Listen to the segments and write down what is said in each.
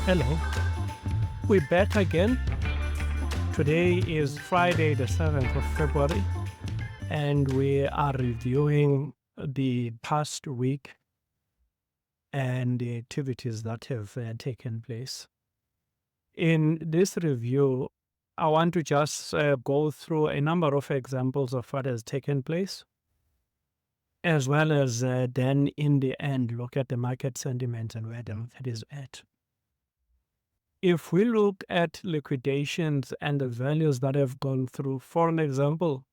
Hello, we're back again. Today is Friday, the 7th of February, and we are reviewing the past week and the activities that have taken place. In this review, I want to just go through a number of examples of what has taken place, as well as then in the end, look at the market sentiment and where the market is at. If we look at liquidations and the values that have gone through, for an example,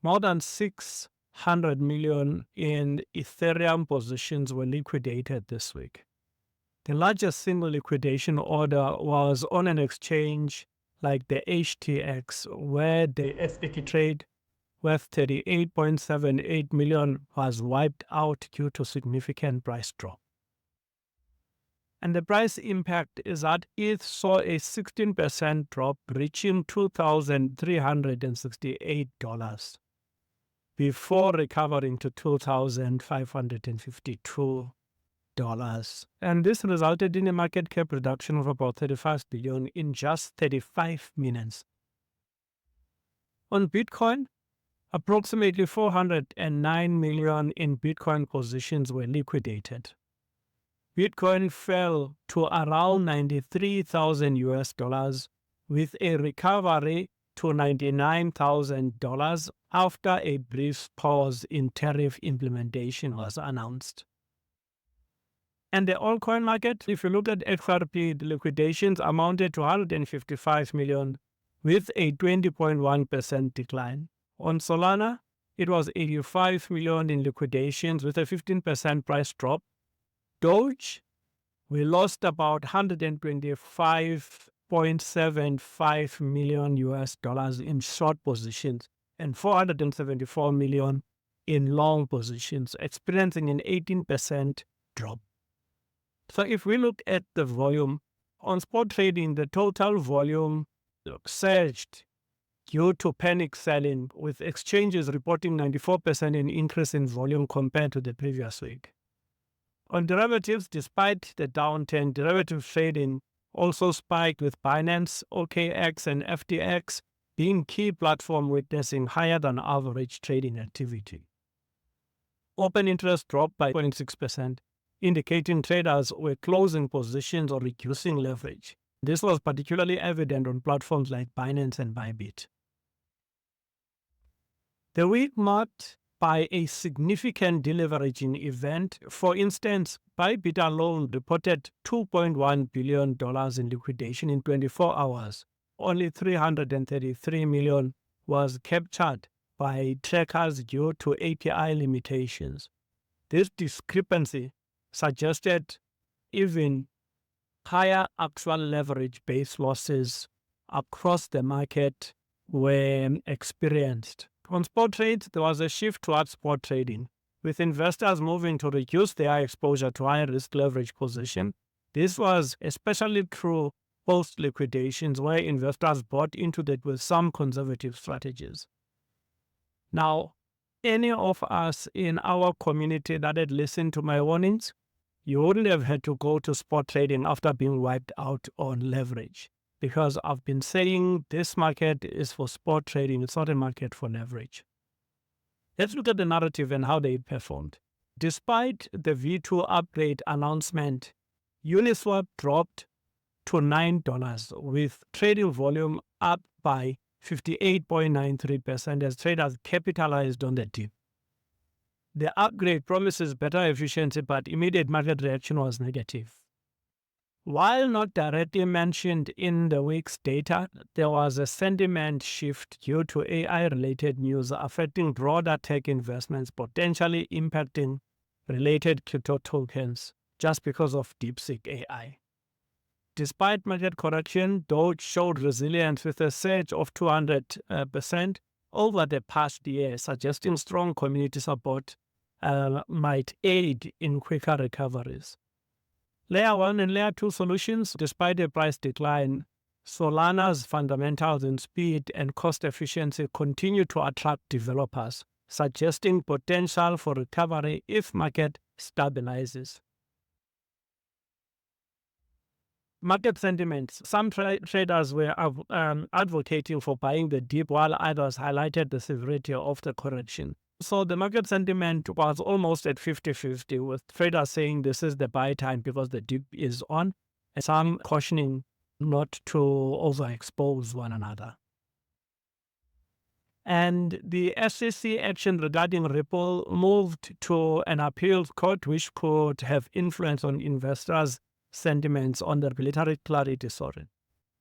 more than 600 million in Ethereum positions were liquidated this week. The largest single liquidation order was on an exchange like the HTX, where the equity trade worth 38.78 million was wiped out due to significant price drop. And the price impact is that it saw a 16% drop, reaching $2,368 before recovering to $2,552. And this resulted in a market cap reduction of about 35 billion in just 35 minutes. On Bitcoin, approximately 409 million in Bitcoin positions were liquidated. Bitcoin fell to around $93,000 with a recovery to $99,000 after a brief pause in tariff implementation was announced. And the altcoin market, if you look at XRP, the liquidations amounted to 155 million with a 20.1% decline. On Solana, it was 85 million in liquidations with a 15% price drop. Doge, we lost about $125.75 million in short positions and 474 million in long positions, experiencing an 18% drop. So if we look at the volume, on spot trading, the total volume surged due to panic selling, with exchanges reporting 94% in increase in volume compared to the previous week. On derivatives, despite the downturn, derivative trading also spiked, with Binance, OKX, and FTX being key platforms witnessing higher than average trading activity. Open interest dropped by 26%, indicating traders were closing positions or reducing leverage. This was particularly evident on platforms like Binance and Bybit. The week marked by a significant deleveraging event. For instance, Bybit alone reported $2.1 billion in liquidation in 24 hours. Only 333 million was captured by trackers due to API limitations. This discrepancy suggested even higher actual leverage-based losses across the market were experienced. On spot trades, there was a shift towards spot trading, with investors moving to reduce their exposure to high-risk leverage position. This was especially true post-liquidations, where investors bought into that with some conservative strategies. Now, any of us in our community that had listened to my warnings, you wouldn't have had to go to spot trading after being wiped out on leverage. Because I've been saying this market is for spot trading, it's not a market for leverage. Let's look at the narrative and how they performed. Despite the V2 upgrade announcement, Uniswap dropped to $9, with trading volume up by 58.93% as traders capitalized on the dip. The upgrade promises better efficiency, but immediate market reaction was negative. While not directly mentioned in the week's data, there was a sentiment shift due to AI-related news affecting broader tech investments, potentially impacting related crypto tokens just because of DeepSeek AI. Despite market correction, Doge showed resilience with a surge of 200% over the past year, suggesting strong community support might aid in quicker recoveries. Layer 1 and Layer 2 solutions, despite a price decline, Solana's fundamentals in speed and cost efficiency continue to attract developers, suggesting potential for recovery if market stabilizes. Market sentiments. Some traders were advocating for buying the dip, while others highlighted the severity of the correction. So the market sentiment was almost at 50-50, with traders saying this is the buy time because the dip is on, and some cautioning not to overexpose one another. And the SEC action regarding Ripple moved to an appeals court, which could have influence on investors' sentiments on the regulatory clarity.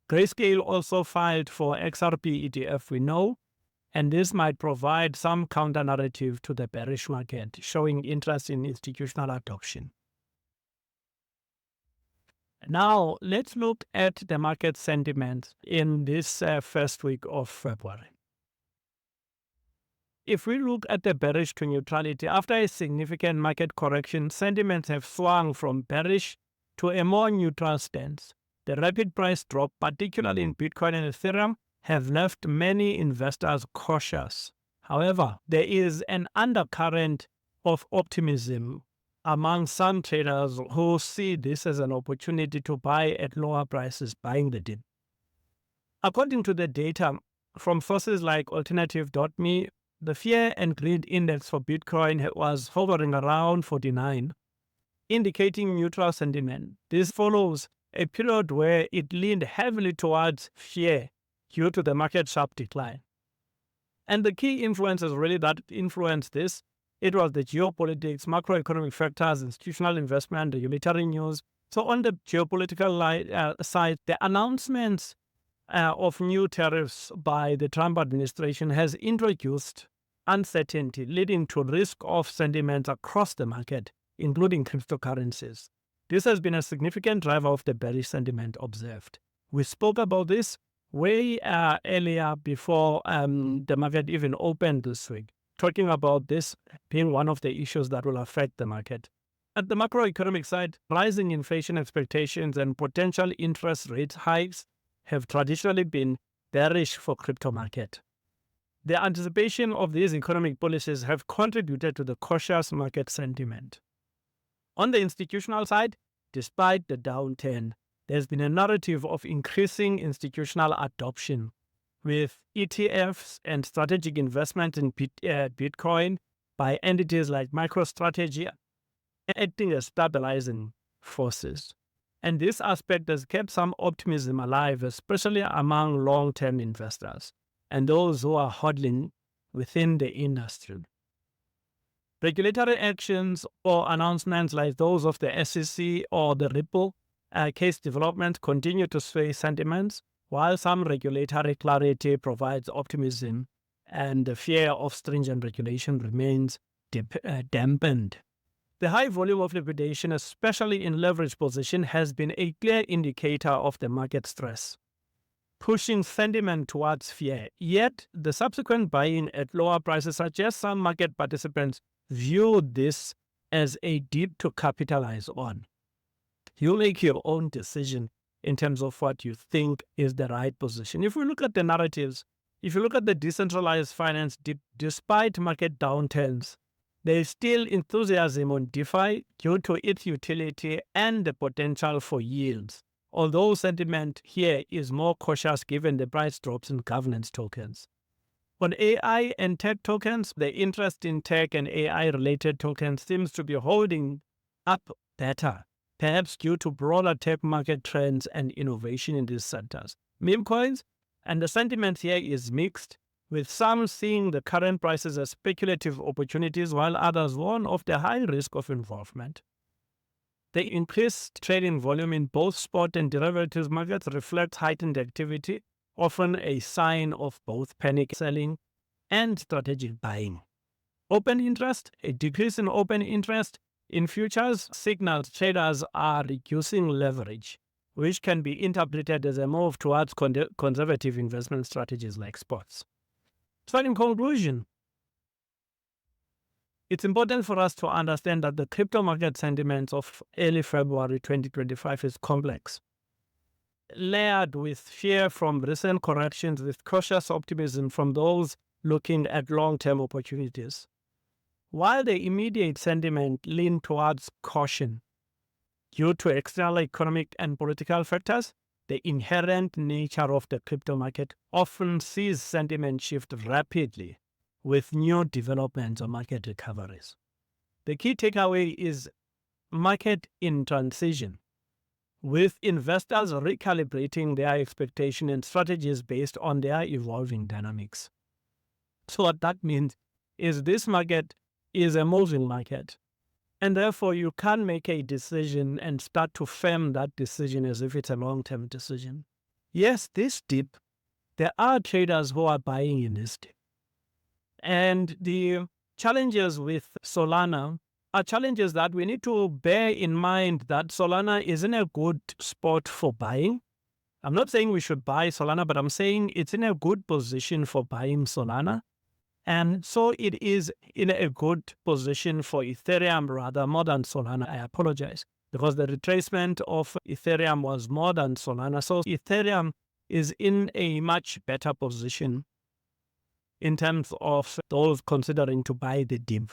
Grayscale also filed for XRP ETF, we know, and this might provide some counter-narrative to the bearish market, showing interest in institutional adoption. Now, let's look at the market sentiment in this first week of February. If we look at the bearish to neutrality, after a significant market correction, sentiments have swung from bearish to a more neutral stance. The rapid price drop, particularly in Bitcoin and Ethereum, have left many investors cautious. However, there is an undercurrent of optimism among some traders who see this as an opportunity to buy at lower prices, buying the dip. According to the data from sources like alternative.me, the fear and greed index for Bitcoin was hovering around 49, indicating neutral sentiment. This follows a period where it leaned heavily towards fear due to the market sharp decline. And the key influences really that influenced this, it was the geopolitics, macroeconomic factors, institutional investment, regulatory news. So on the geopolitical side, the announcements of new tariffs by the Trump administration has introduced uncertainty, leading to risk of sentiments across the market, including cryptocurrencies. This has been a significant driver of the bearish sentiment observed. We spoke about this way earlier before the market even opened this week, talking about this being one of the issues that will affect the market. At the macroeconomic side, rising inflation expectations and potential interest rate hikes have traditionally been bearish for crypto market. The anticipation of these economic policies have contributed to the cautious market sentiment. On the institutional side, despite the downturn, there's been a narrative of increasing institutional adoption, with ETFs and strategic investment in Bitcoin by entities like MicroStrategy acting as stabilizing forces. And this aspect has kept some optimism alive, especially among long-term investors and those who are hodling within the industry. Regulatory actions or announcements like those of the SEC or the Ripple case development continue to sway sentiments, while some regulatory clarity provides optimism and the fear of stringent regulation remains dampened. The high volume of liquidation, especially in leverage position, has been a clear indicator of the market stress, pushing sentiment towards fear. Yet, the subsequent buying at lower prices suggests some market participants view this as a dip to capitalize on. You make your own decision in terms of what you think is the right position. If we look at the narratives, if you look at the decentralized finance dip, despite market downturns, there is still enthusiasm on DeFi due to its utility and the potential for yields, although sentiment here is more cautious given the price drops in governance tokens. On AI and tech tokens, the interest in tech and AI-related tokens seems to be holding up better, perhaps due to broader tech market trends and innovation in these sectors. Meme coins, and the sentiment here is mixed, with some seeing the current prices as speculative opportunities, while others warn of the high risk of involvement. The increased trading volume in both spot and derivatives markets reflects heightened activity, often a sign of both panic selling and strategic buying. Open interest, a decrease in open interest in futures signals traders are reducing leverage, which can be interpreted as a move towards conservative investment strategies like spots. So in conclusion, it's important for us to understand that the crypto market sentiment of early February 2025 is complex, layered with fear from recent corrections, with cautious optimism from those looking at long-term opportunities. While the immediate sentiment leans towards caution, Due to external economic and political factors, the inherent nature of the crypto market often sees sentiment shift rapidly with new developments or market recoveries. The key takeaway is market in transition, with investors recalibrating their expectation and strategies based on their evolving dynamics. So what that means is this market is a moving market. And therefore, you can't make a decision and start to firm that decision as if it's a long-term decision. Yes, this dip, there are traders who are buying in this dip. And the challenges with Solana are challenges that we need to bear in mind that Solana is in a good spot for buying. I'm not saying we should buy Solana, but I'm saying it's in a good position for buying Solana. And so it is in a good position for Ethereum rather more than Solana. I apologize, because the retracement of Ethereum was more than Solana. So Ethereum is in a much better position in terms of those considering to buy the dip.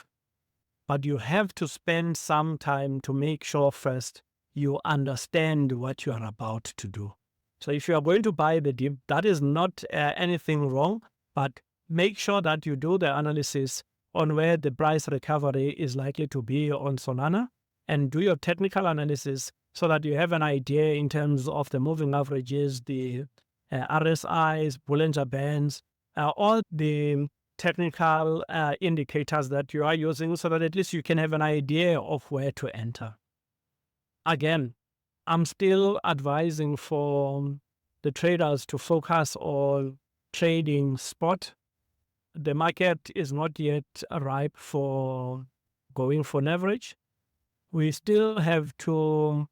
But you have to spend some time to make sure first you understand what you are about to do. So if you are going to buy the dip, that is not anything wrong, but make sure that you do the analysis on where the price recovery is likely to be on Solana, and do your technical analysis so that you have an idea in terms of the moving averages, the RSIs, Bollinger Bands, all the technical indicators that you are using, so that at least you can have an idea of where to enter. Again, I'm still advising for the traders to focus on trading spot. The market is not yet ripe for going for leverage. We still have to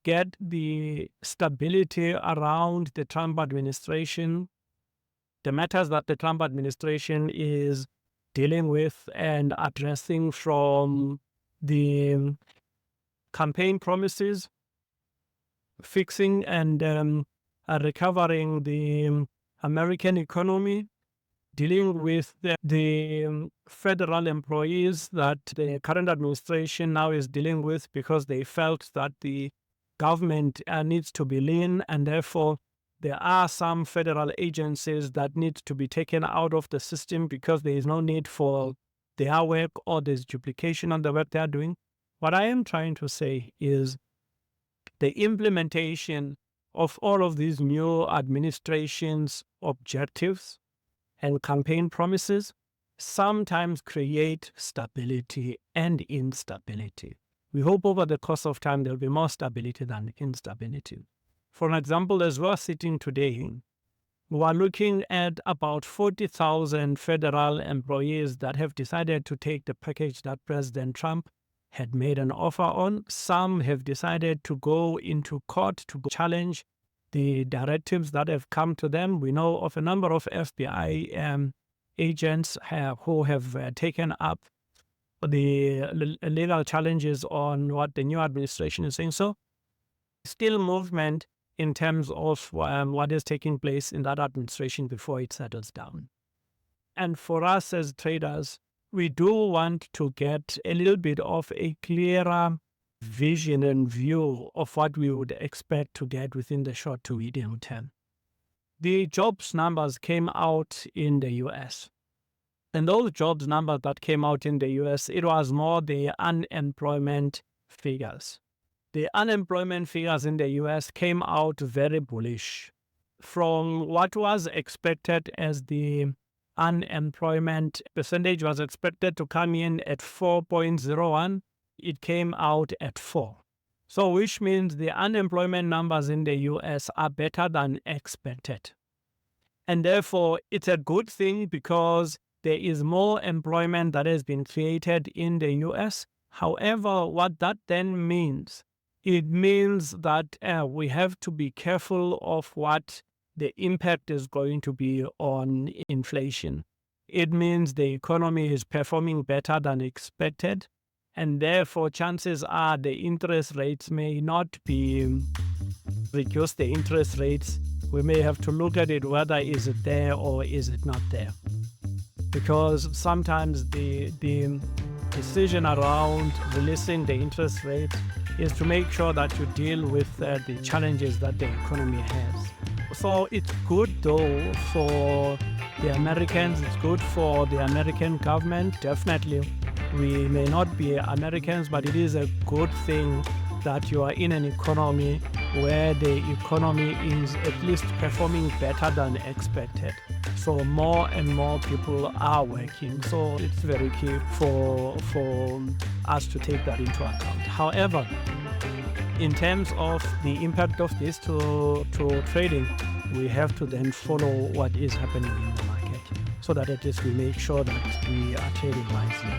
get the stability around the Trump administration, the matters that the Trump administration is dealing with and addressing, from the campaign promises, fixing and recovering the American economy, dealing with the federal employees that the current administration now is dealing with, because they felt that the government needs to be lean, and therefore there are some federal agencies that need to be taken out of the system because there is no need for their work, or there's duplication on the work they are doing. What I am trying to say is the implementation of all of these new administration's objectives and campaign promises sometimes create stability and instability. We hope over the course of time there will be more stability than instability. For an example, as we're sitting today, we are looking at about 40,000 federal employees that have decided to take the package that President Trump had made an offer on. Some have decided to go into court to challenge the directives that have come to them. We know of a number of FBI agents who have taken up the legal challenges on what the new administration is saying. So still movement in terms of what is taking place in that administration before it settles down. And for us as traders, we do want to get a little bit of a clearer vision and view of what we would expect to get within the short to medium term. The jobs numbers came out in the US. And those jobs numbers that came out in the US, it was more the unemployment figures. The unemployment figures in the US came out very bullish. From what was expected as the unemployment percentage was expected to come in at 4.01, it came out at 4. So which means the unemployment numbers in the US are better than expected. And therefore, it's a good thing because there is more employment that has been created in the US. However, what that then means, it means that we have to be careful of what the impact is going to be on inflation. It means the economy is performing better than expected, and therefore chances are the interest rates may not be reduced. The interest rates, we may have to look at it, whether is it there or is it not there. Because sometimes the decision around releasing the interest rate is to make sure that you deal with the challenges that the economy has. So it's good though for the Americans, it's good for the American government, definitely. We may not be Americans, but it is a good thing that you are in an economy where the economy is at least performing better than expected. So more and more people are working. So it's very key for us to take that into account. However, in terms of the impact of this to trading, we have to then follow what is happening in the market so that at least we make sure that we are trading wisely.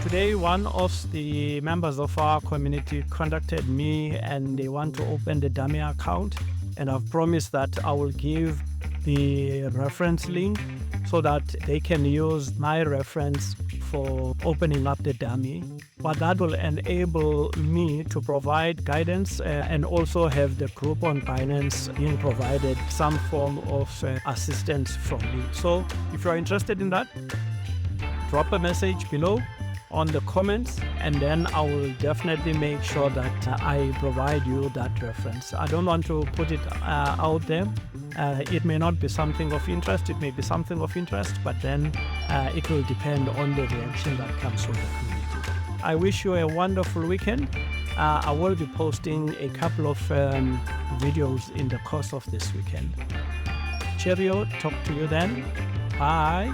Today, one of the members of our community contacted me and they want to open the dummy account, and I've promised that I will give the reference link so that they can use my reference for opening up the dummy. But that will enable me to provide guidance and also have the group on Binance being provided some form of assistance from me. So if you're interested in that, drop a message below on the comments, and then I will definitely make sure that I provide you that reference. I don't want to put it out there. It may not be something of interest, it may be something of interest, but then it will depend on the reaction that comes from the community. I wish you a wonderful weekend. I will be posting a couple of videos in the course of this weekend. Cheerio, talk to you then. Bye.